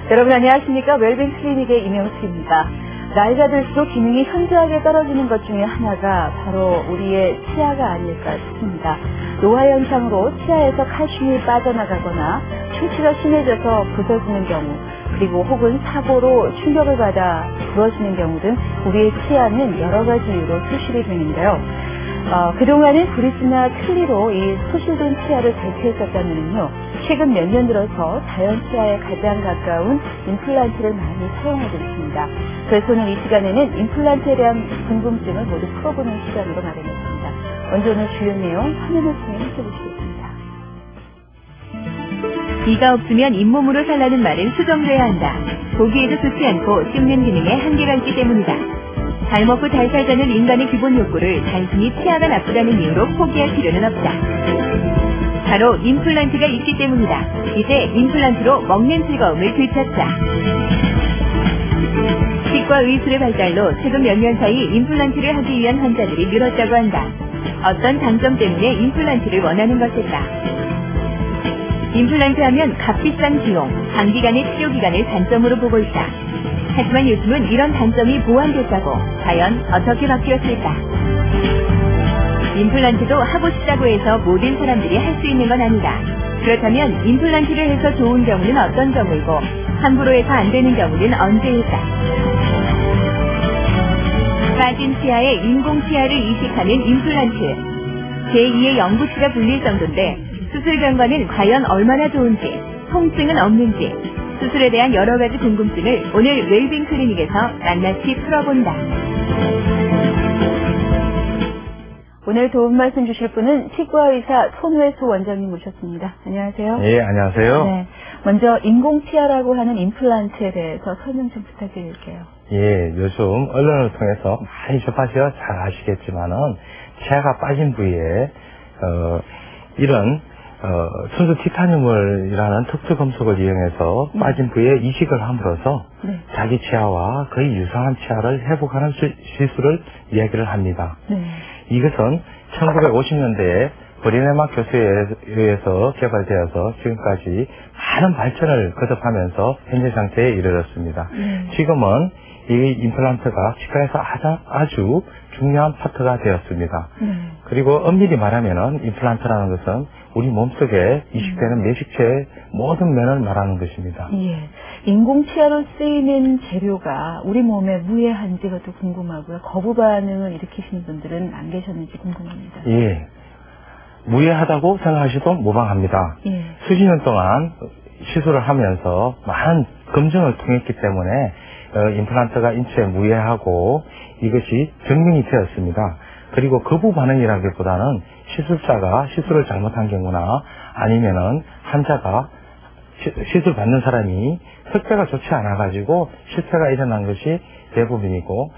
여러분 안녕하십니까? 웰빙 클리닉의 임영수입니다. 나이가 들수록 기능이 현저하게 떨어지는 것 중에 하나가 바로 우리의 치아가 아닐까 싶습니다. 노화 현상으로 치아에서 칼슘이 빠져나가거나 충치가 심해져서 부서지는 경우, 그리고 혹은 사고로 충격을 받아 부러지는 경우 등 우리의 치아는 여러 가지 이유로 소실이 되는데요. 그동안은 브릿지나 틀니로 이 소실된 치아를 대체했었다면요, 최근 몇 년 들어서 자연 치아에 가장 가까운 임플란트를 많이 사용하고 있습니다. 그래서 오늘 이 시간에는 임플란트에 대한 궁금증을 모두 풀어보는 시간으로 마련했습니다. 먼저 오늘 주요 내용 화면을 통해 살펴보시겠습니다. 이가 없으면 잇몸으로 살라는 말은 수정돼야 한다. 보기에도 좋지 않고 씹는 기능에 한계가 있기 때문이다. 잘 먹고 잘 살자는 인간의 기본 욕구를 단순히 치아가 나쁘다는 이유로 포기할 필요는 없다. 바로 임플란트가 있기 때문이다. 이제 임플란트로 먹는 즐거움을 되찾자. 치과 의술의 발달로 최근 몇 년 사이 임플란트를 하기 위한 환자들이 늘었다고 한다. 어떤 장점 때문에 임플란트를 원하는 것일까? 임플란트 하면 값비싼 비용, 장기간의 치료기간을 단점으로 보고 있다. 하지만 요즘은 이런 단점이 보완됐다고. 과연 어떻게 바뀌었을까? 임플란트도 하고 싶다고 해서 모든 사람들이 할 수 있는 건 아니다. 그렇다면 임플란트를 해서 좋은 경우는 어떤 경우이고 함부로 해서 안 되는 경우는 언제일까? 빠진 치아에 인공 치아를 이식하는 임플란트. 제2의 영구치가 불릴 정도인데 수술 결과는 과연 얼마나 좋은지, 통증은 없는지, 수술에 대한 여러 가지 궁금증을 오늘 웰빙 클리닉에서 낱낱이 풀어본다. 오늘 도움 말씀 주실 분은 치과의사 손회수 원장님 모셨습니다. 안녕하세요. 예, 안녕하세요. 네, 먼저 인공치아라고 하는 임플란트에 대해서 설명 좀 부탁드릴게요. 예, 요즘 언론을 통해서 많이 접하셔 잘 아시겠지만은 치아가 빠진 부위에 이런 순수 티타늄이라는 특수 금속을 이용해서 빠진 부위에 이식을 함으로써 자기 치아와 거의 유사한 치아를 회복하는 시술을 이야기를 합니다. 이것은 1950년대에 브리네마 교수에 의해서 개발되어서 지금까지 많은 발전을 거듭하면서 현재 상태에 이르렀습니다. 지금은 이 임플란트가 치과에서 아주 중요한 파트가 되었습니다. 그리고 엄밀히 말하면 임플란트라는 것은 우리 몸속에 이식되는 내식체의 모든 면을 말하는 것입니다. 예, 인공치아로 쓰이는 재료가 우리 몸에 무해한지가 또 궁금하고요. 거부 반응을 일으키시는 분들은 안 계셨는지 궁금합니다. 예, 무해하다고 생각하셔도 무방합니다. 예. 수십 년 동안 시술을 하면서 많은 검증을 통했기 때문에 임플란트가 인체에 무해하고 이것이 증명이 되었습니다. 그리고 거부 반응이라기보다는 시술자가 시술을 잘못한 경우나 아니면은 환자가 시술 받는 사람이 턱대가 좋지 않아가지고 실패가 일어난 것이 대부분이고,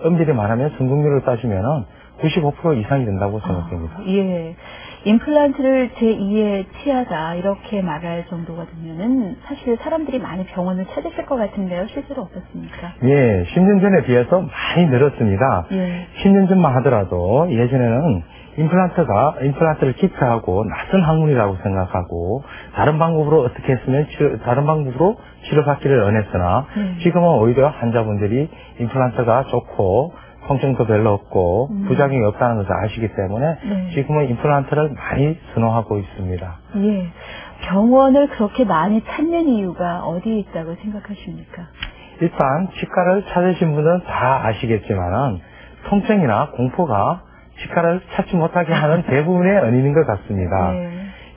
엄밀히 말하면 성공률을 따지면은 95% 이상이 된다고 생각됩니다. 예. 임플란트를 제2의 치아다 이렇게 말할 정도가 되면은 사실 사람들이 많이 병원을 찾으실 것 같은데요. 실제로 어떻습니까? 예, 10년 전에 비해서 많이 늘었습니다. 예. 10년 전만 하더라도 예전에는 임플란트를 기피하고 낯선 학문이라고 생각하고 다른 방법으로 어떻게 했으면 다른 방법으로 치료받기를 원했으나 지금은 오히려 환자분들이 임플란트가 좋고 통증도 별로 없고 부작용이 없다는 것을 아시기 때문에 지금은 임플란트를 많이 선호하고 있습니다. 예. 병원을 그렇게 많이 찾는 이유가 어디에 있다고 생각하십니까? 일단 치과를 찾으신 분은 다 아시겠지만은 통증이나 공포가 치과를 찾지 못하게 하는 대부분의 원인인 것 같습니다.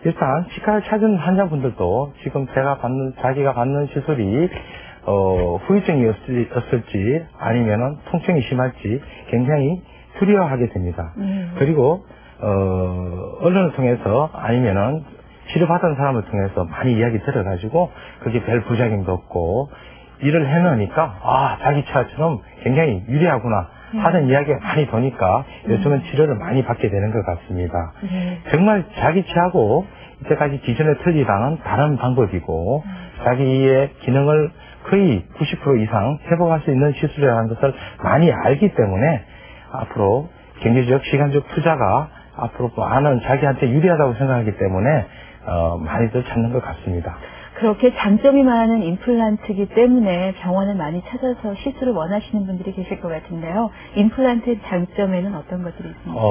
일단 치과를 찾은 환자분들도 지금 자기가 받는 시술이 후유증이 없을지 아니면은 통증이 심할지 굉장히 두려워하게 됩니다. 그리고 언론을 통해서 아니면은 치료받은 사람을 통해서 많이 이야기 들어가지고 그게 별 부작용도 없고 일을 해놓으니까 자기 치아처럼 굉장히 유리하구나 하는 이야기가 많이 도니까 요즘은 치료를 많이 받게 되는 것 같습니다. 정말 자기 치아하고 이때까지 기존의 틀니랑은 다른 방법이고 자기의 기능을 거의 90% 이상 회복할 수 있는 시술이라는 것을 많이 알기 때문에 앞으로 경제적, 시간적 투자가 앞으로 많은 자기한테 유리하다고 생각하기 때문에 많이들 찾는 것 같습니다. 그렇게 장점이 많은 임플란트이기 때문에 병원을 많이 찾아서 시술을 원하시는 분들이 계실 것 같은데요. 임플란트의 장점에는 어떤 것들이 있습니까?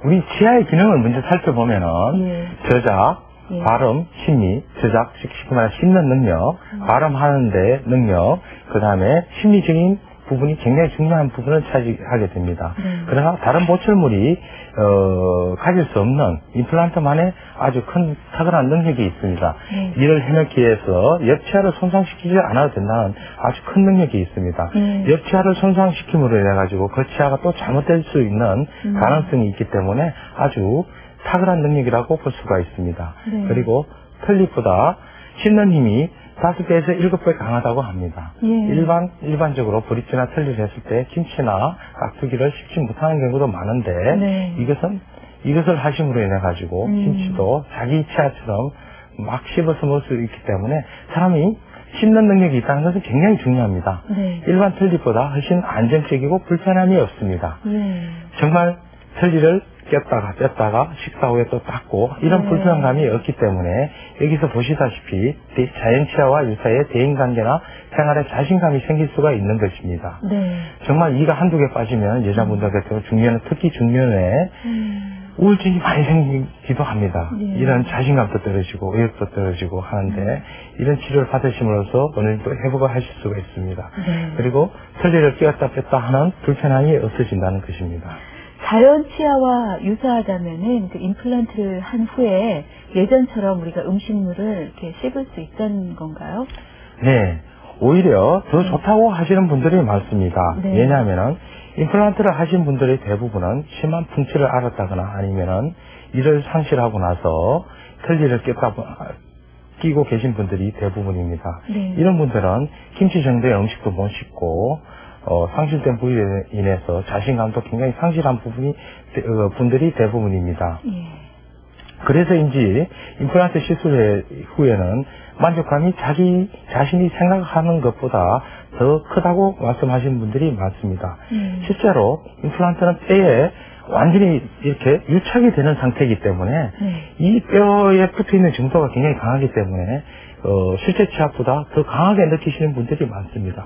우리 치아의 기능을 먼저 살펴보면은 예. 저작, 예. 발음, 심리, 저작, 즉 쉽게 말해 씹는 능력, 발음하는데 능력, 그 다음에 심리적인 부분이 굉장히 중요한 부분을 차지하게 됩니다. 그러나 다른 보철물이 가질 수 없는 임플란트만의 아주 큰 탁월한 능력이 있습니다. 이를 해놓기 위해서 옆치아를 손상시키지 않아도 된다는 아주 큰 능력이 있습니다. 옆치아를 손상시킴으로 인해 가지고 그 치아가 또 잘못될 수 있는 가능성이 있기 때문에 아주 탁월한 능력이라고 볼 수가 있습니다. 그리고 털립보다 씹는 힘이 5배에서 7배 강하다고 합니다. 일반적으로 브릿지나 털리를 했을 때 김치나 깍두기를 씹지 못하는 경우도 많은데 이것을 하심으로 인해 가지고 김치도 자기 치아처럼 막 씹어서 먹을 수 있기 때문에 사람이 씹는 능력이 있다는 것은 굉장히 중요합니다. 일반 털리보다 훨씬 안정적이고 불편함이 없습니다. 정말 털리를 꼈다가 뺐다가 식사 후에 또 닦고 이런 불편감이 없기 때문에 여기서 보시다시피 자연치아와 유사의 대인관계나 생활에 자신감이 생길 수가 있는 것입니다. 정말 이가 한두 개 빠지면 여자분들 같은 경우 중년에 특히 중년에 우울증이 많이 생기기도 합니다. 이런 자신감도 떨어지고 의욕도 떨어지고 하는데 이런 치료를 받으심으로써 어느 정도 회복을 하실 수가 있습니다. 그리고 털리를 끼웠다 뺐다 하는 불편함이 없어진다는 것입니다. 자연 치아와 유사하다면은 그 임플란트를 한 후에 예전처럼 우리가 음식물을 이렇게 씹을 수 있다는 건가요? 네, 오히려 더 좋다고 하시는 분들이 많습니다. 왜냐하면은 임플란트를 하신 분들의 대부분은 심한 풍치를 앓았다거나 아니면은 이를 상실하고 나서 털리를 끼고 계신 분들이 대부분입니다. 이런 분들은 김치 정도의 음식도 못 씹고 상실된 부위에 인해서 자신감도 굉장히 상실한 분들이 대부분입니다. 그래서인지 임플란트 시술 후에는 만족감이 자기 자신이 생각하는 것보다 더 크다고 말씀하시는 분들이 많습니다. 실제로 임플란트는 뼈에 완전히 이렇게 유착이 되는 상태이기 때문에 이 뼈에 붙어있는 정도가 굉장히 강하기 때문에 실제 치아보다 더 강하게 느끼시는 분들이 많습니다.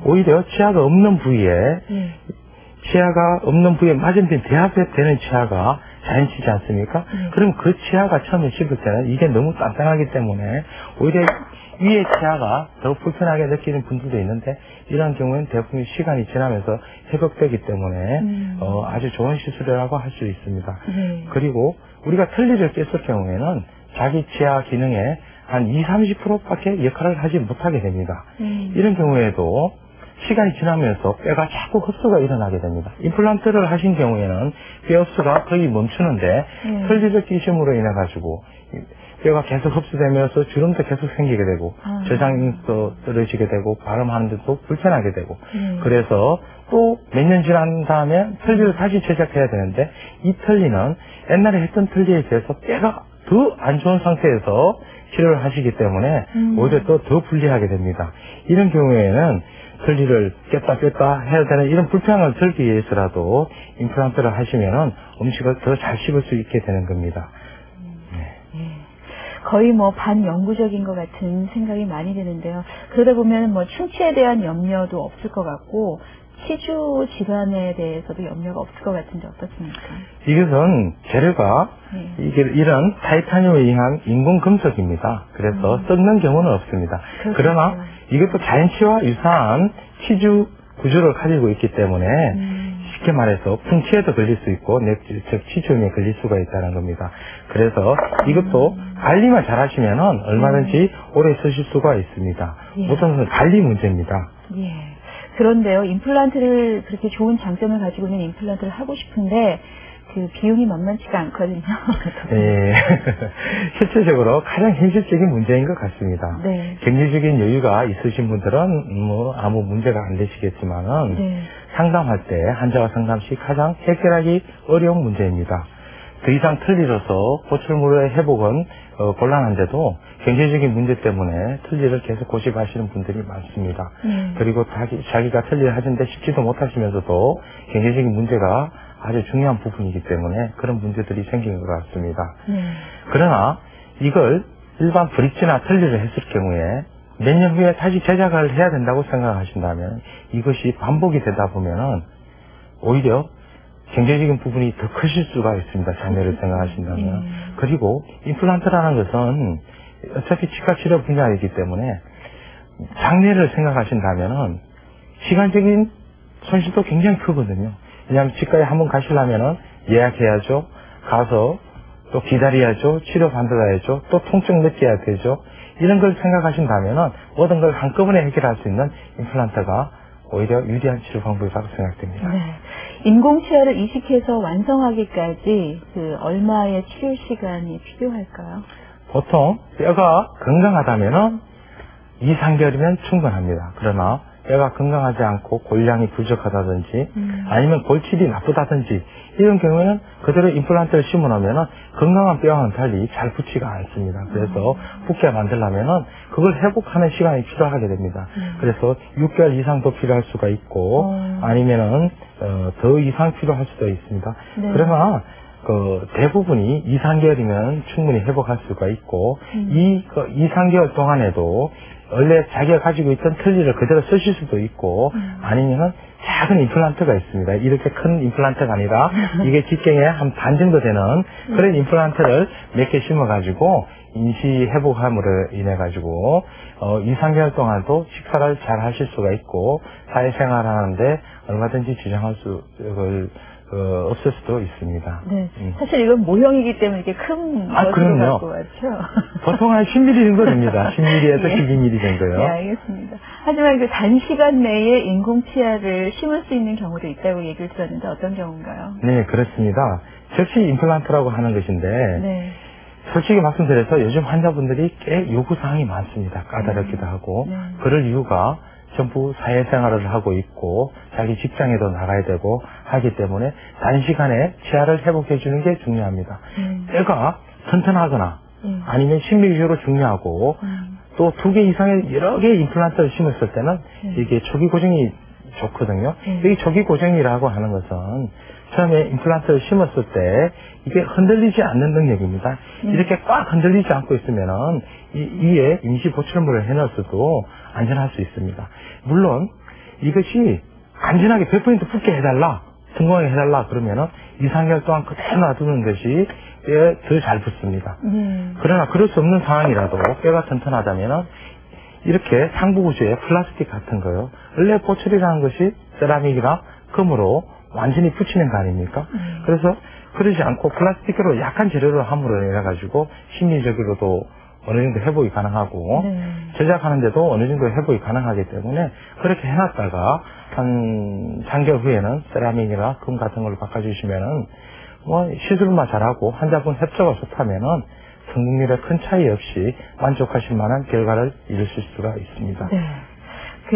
오히려 치아가 없는 부위에 맞은편 대합에 되는 치아가 자연치지 않습니까? 그럼 그 치아가 처음에 씹을 때는 이게 너무 단단하기 때문에 오히려 위에 치아가 더 불편하게 느끼는 분들도 있는데 이런 경우에는 대부분 시간이 지나면서 회복되기 때문에 아주 좋은 시술이라고 할 수 있습니다. 그리고 우리가 털리를 깼을 경우에는 자기 치아 기능에 한 20-30%밖에 역할을 하지 못하게 됩니다. 이런 경우에도 시간이 지나면서 뼈가 자꾸 흡수가 일어나게 됩니다. 임플란트를 하신 경우에는 뼈 흡수가 거의 멈추는데 털리를 끼심으로 인해 가지고 뼈가 계속 흡수되면서 주름도 계속 생기게 되고 저장도 떨어지게 되고 발음하는 데도 불편하게 되고 그래서 또 몇 년 지난 다음에 털리를 다시 제작해야 되는데 이 털리는 옛날에 했던 털리에 비해서 뼈가 더 안 좋은 상태에서 치료를 하시기 때문에 오히려 또 더 불리하게 됩니다. 이런 경우에는 털리를 꼈다 뺐다 해야 되는 이런 불편함을 덜기 위해서라도 임플란트를 하시면은 음식을 더 잘 씹을 수 있게 되는 겁니다. 거의 뭐 반영구적인 것 같은 생각이 많이 드는데요. 그러다 보면 뭐 충치에 대한 염려도 없을 것 같고 치주 질환에 대해서도 염려가 없을 것 같은데 어떻습니까? 이것은 재료가 이런 타이타늄에 의한 인공 금속입니다. 그래서 썩는 경우는 없습니다. 그렇군요. 그러나 이것도 자연치와 유사한 치주 구조를 가지고 있기 때문에 쉽게 말해서 풍치에도 걸릴 수 있고 즉 치주염에 걸릴 수가 있다는 겁니다. 그래서 이것도 관리만 잘 하시면은 얼마든지 오래 쓰실 수가 있습니다. 모든 것은 관리 문제입니다. 그런데요, 임플란트를 그렇게 좋은 장점을 가지고 있는 임플란트를 하고 싶은데 그 비용이 만만치가 않거든요. 네. 실질적으로 가장 현실적인 문제인 것 같습니다. 경제적인 여유가 있으신 분들은 뭐 아무 문제가 안 되시겠지만은 상담할 때 환자와 상담 시 가장 해결하기 어려운 문제입니다. 더 이상 털리로서 보철물의 회복은 곤란한데도 경제적인 문제 때문에 털리를 계속 고집하시는 분들이 많습니다. 그리고 자기가 털리를 하는데 쉽지도 못하시면서도 경제적인 문제가 아주 중요한 부분이기 때문에 그런 문제들이 생기는 것 같습니다. 그러나 이걸 일반 브릿지나 틀니를 했을 경우에 몇 년 후에 다시 제작을 해야 된다고 생각하신다면 이것이 반복이 되다 보면은 오히려 경제적인 부분이 더 크실 수가 있습니다. 장래를 생각하신다면. 그리고 임플란트라는 것은 어차피 치과 치료 분야이기 때문에 장래를 생각하신다면은 시간적인 손실도 굉장히 크거든요. 왜냐하면 치과에 한번 가시려면은 예약해야죠. 가서 또 기다려야죠. 치료 받아야죠. 또 통증 느껴야 되죠. 이런 걸 생각하신다면은 모든 걸 한꺼번에 해결할 수 있는 임플란트가 오히려 유리한 치료 방법이라고 생각됩니다. 네. 인공치아를 이식해서 완성하기까지 얼마의 치료 시간이 필요할까요? 보통 뼈가 건강하다면은 2, 3개월이면 충분합니다. 그러나 뼈가 건강하지 않고 골량이 부족하다든지 아니면 골질이 나쁘다든지 이런 경우에는 그대로 임플란트를 심어놓으면 건강한 뼈와는 달리 잘 붙지가 않습니다. 그래서 붙게 만들려면 그걸 회복하는 시간이 필요하게 됩니다. 그래서 6개월 이상도 필요할 수가 있고 아니면은 더 이상 필요할 수도 있습니다. 네. 그러나 대부분이 2, 3개월이면 충분히 회복할 수가 있고 이 2, 3개월 동안에도 원래 자기가 가지고 있던 틀니를 그대로 쓰실 수도 있고 아니면은 작은 임플란트가 있습니다. 이렇게 큰 임플란트가 아니라 이게 직경에 한 반 정도 되는 그런 임플란트를 몇 개 심어가지고 임시 회복함으로 인해 가지고 2, 3개월 동안도 식사를 잘 하실 수가 있고 사회생활 하는데 얼마든지 지장할 수 없을 수도 있습니다. 네. 사실 이건 모형이기 때문에 이렇게 큰 것으로 그럼요. 갖고 왔죠. 보통 한 10mm 정도 됩니다. 10mm에서 예. 12mm 정도요. 네, 알겠습니다. 하지만 단시간 내에 인공치아를 심을 수 있는 경우도 있다고 얘기를 들었는데 어떤 경우인가요? 네, 그렇습니다. 접시 임플란트라고 하는 것인데 네. 솔직히 말씀드려서 요즘 환자분들이 꽤 요구사항이 많습니다. 까다롭기도 하고 네. 그럴 이유가 전부 사회생활을 하고 있고 자기 직장에도 나가야 되고 하기 때문에 단시간에 치아를 회복해 주는 게 중요합니다. 뼈가 튼튼하거나 아니면 심리적으로 중요하고 또 2개 이상의 여러 개의 임플란트를 심었을 때는 이게 초기 고정이 좋거든요. 이 초기 고정이라고 하는 것은 처음에 임플란트를 심었을 때 이게 흔들리지 않는 능력입니다. 이렇게 꽉 흔들리지 않고 있으면은 위에 임시 보철물을 해놨어도 안전할 수 있습니다. 물론 이것이 안전하게 100% 붙게 해달라, 성공하게 해달라 그러면은 2, 3개월 동안 그대로 놔두는 것이 뼈에 더 잘 붙습니다. 그러나 그럴 수 없는 상황이라도 뼈가 튼튼하다면은 이렇게 상부 구조의 플라스틱 같은 거요. 원래 보철이라는 것이 세라믹이나 금으로 완전히 붙이는 거 아닙니까? 그래서 그러지 않고 플라스틱으로 약한 재료를 함으로 인해 가지고 심리적으로도 어느 정도 회복이 가능하고 제작하는데도 어느 정도 회복이 가능하기 때문에 그렇게 해놨다가 한 3개월 후에는 세라믹이나 금 같은 걸로 바꿔주시면은 시술만 잘하고 환자분 협조가 좋다면은 성공률에 큰 차이 없이 만족하실 만한 결과를 이루실 수가 있습니다. 네.